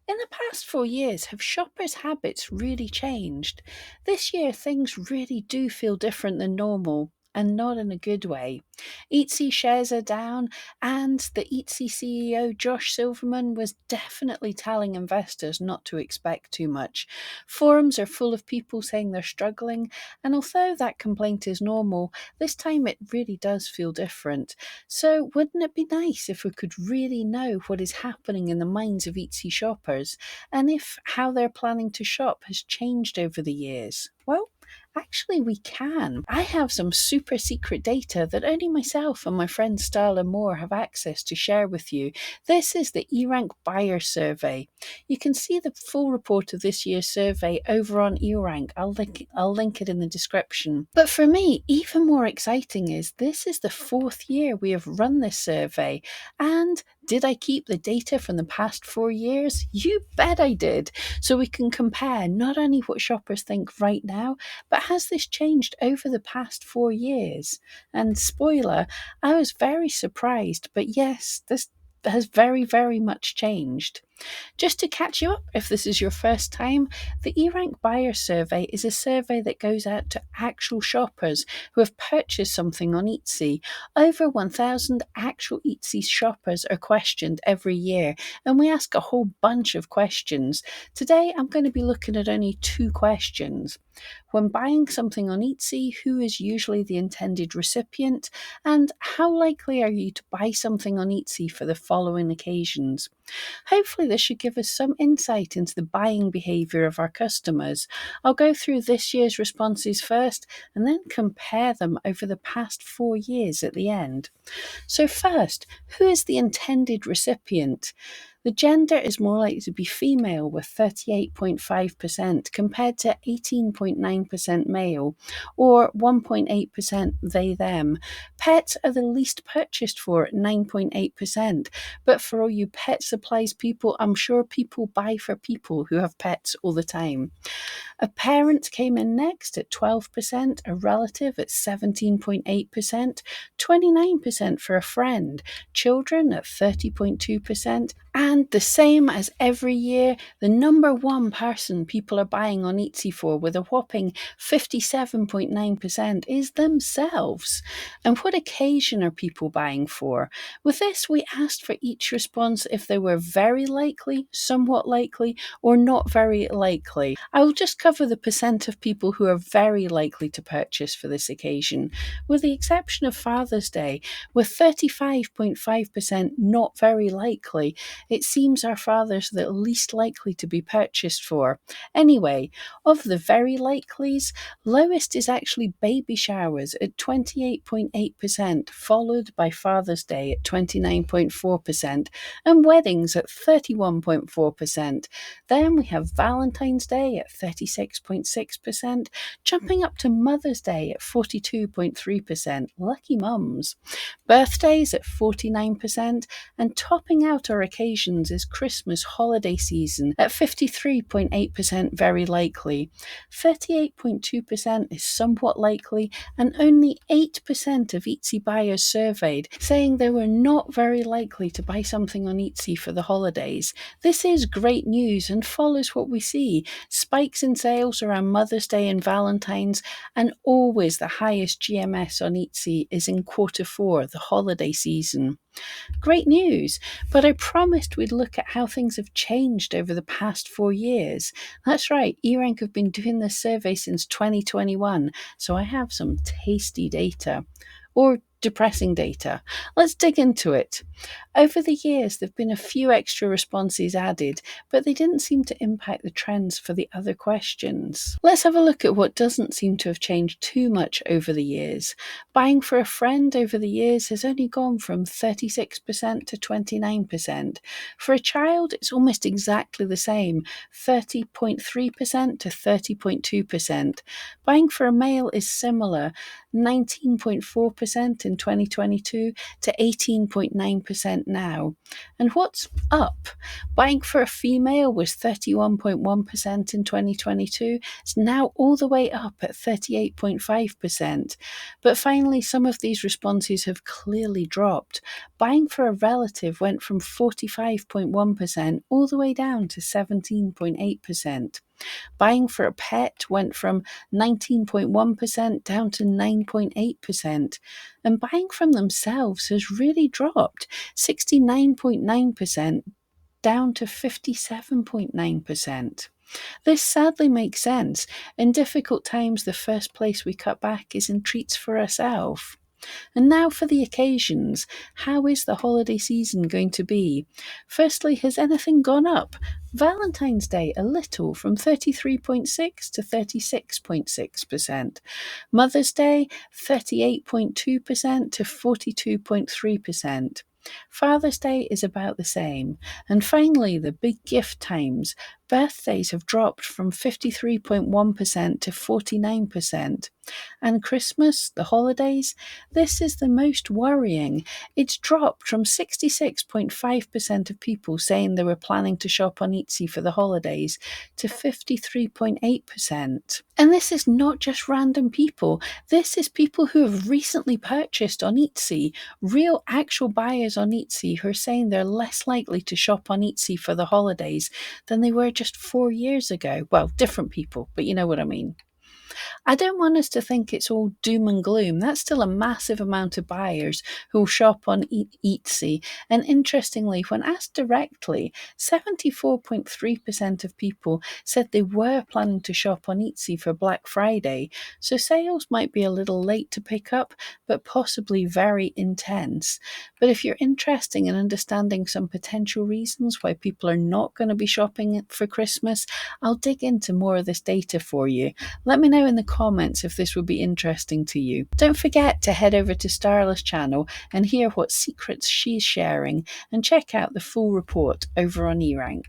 In the past 4 years, have shoppers' habits really changed? This year, things really do feel different than normal. And not in a good way. Etsy shares are down, and the Etsy CEO Josh Silverman was definitely telling investors not to expect too much. Forums are full of people saying they're struggling, and although that complaint is normal, this time it really does feel different. So, wouldn't it be nice if we could really know what is happening in the minds of Etsy shoppers and if how they're planning to shop has changed over the years? Well, actually, we can. I have some super secret data that only myself and my friend Starla Moore have access to share with you. This is the eRank Buyer Survey. You can see the full report of this year's survey over on eRank. I'll link it in the description. But for me, even more exciting is this is the 4th year we have run this survey. And did I keep the data from the past 4 years? You bet I did. So we can compare not only what shoppers think right now, but has this changed over the past 4 years? And spoiler, I was very surprised, but yes, this has very, very much changed. Just to catch you up, if this is your first time, the eRank Buyer Survey is a survey that goes out to actual shoppers who have purchased something on Etsy. Over 1,000 actual Etsy shoppers are questioned every year, and we ask a whole bunch of questions. Today, I'm going to be looking at only 2 questions. When buying something on Etsy, who is usually the intended recipient, and how likely are you to buy something on Etsy for the following occasions? Hopefully, this should give us some insight into the buying behaviour of our customers. I'll go through this year's responses first and then compare them over the past 4 years at the end. So, first, who is the intended recipient? The gender is more likely to be female with 38.5% compared to 18.9% male, or 1.8% they them. Pets are the least purchased for at 9.8%, but for all you pet supplies people, I'm sure people buy for people who have pets all the time. A parent came in next at 12%, a relative at 17.8%, 29% for a friend, children at 30.2%, and the same as every year, the number one person people are buying on Etsy for with a whopping 57.9% is themselves. And what occasion are people buying for? With this, we asked for each response if they were very likely, somewhat likely, or not very likely. I will just cover the percent of people who are very likely to purchase for this occasion, with the exception of Father's Day, with 35.5% not very likely. It seems our fathers are the least likely to be purchased for. Anyway, of the very likelies, lowest is actually baby showers at 28.8%, followed by Father's Day at 29.4%, and weddings at 31.4%. Then we have Valentine's Day at 36.6%, jumping up to Mother's Day at 42.3%. Lucky mums. Birthdays at 49%, and topping out our occasions is Christmas holiday season at 53.8% very likely. 38.2% is somewhat likely, and only 8% of Etsy buyers surveyed saying they were not very likely to buy something on Etsy for the holidays. This is great news and follows what we see: spikes in sales around Mother's Day and Valentine's, and always the highest GMS on Etsy is in Q4, the holiday season. Great news, but I promised we'd look at how things have changed over the past 4 years. That's right, eRank have been doing this survey since 2021, so I have some tasty data. Or depressing data. Let's dig into it. Over the years, there have been a few extra responses added, but they didn't seem to impact the trends for the other questions. Let's have a look at what doesn't seem to have changed too much over the years. Buying for a friend over the years has only gone from 36% to 29%. For a child, it's almost exactly the same, 30.3% to 30.2%. Buying for a male is similar, 19.4% in 2022 to 18.9% now. And what's up? Buying for a female was 31.1% in 2022. It's now all the way up at 38.5%. But finally, some of these responses have clearly dropped. Buying for a relative went from 45.1% all the way down to 17.8%. Buying for a pet went from 19.1% down to 9.8%. And buying from themselves has really dropped 69.9% down to 57.9%. This sadly makes sense. In difficult times, the first place we cut back is in treats for ourselves. And now for the occasions. How is the holiday season going to be? Firstly, has anything gone up? Valentine's Day a little, from 33.6 to 36.6%. Mother's Day 38.2% to 42.3%. Father's Day is about the same. And finally, the big gift times. Birthdays have dropped from 53.1% to 49%. And Christmas, the holidays, this is the most worrying. It's dropped from 66.5% of people saying they were planning to shop on Etsy for the holidays to 53.8%. And this is not just random people. This is people who have recently purchased on Etsy, real actual buyers on Etsy who are saying they're less likely to shop on Etsy for the holidays than they were just 4 years ago. Well, different people, but you know what I mean. I don't want us to think it's all doom and gloom. That's still a massive amount of buyers who will shop on Etsy. And interestingly, when asked directly, 74.3% of people said they were planning to shop on Etsy for Black Friday. So sales might be a little late to pick up, but possibly very intense. But if you're interested in understanding some potential reasons why people are not going to be shopping for Christmas, I'll dig into more of this data for you. Let me know in the comments if this would be interesting to you. Don't forget to head over to Starla's channel and hear what secrets she's sharing, and check out the full report over on eRank.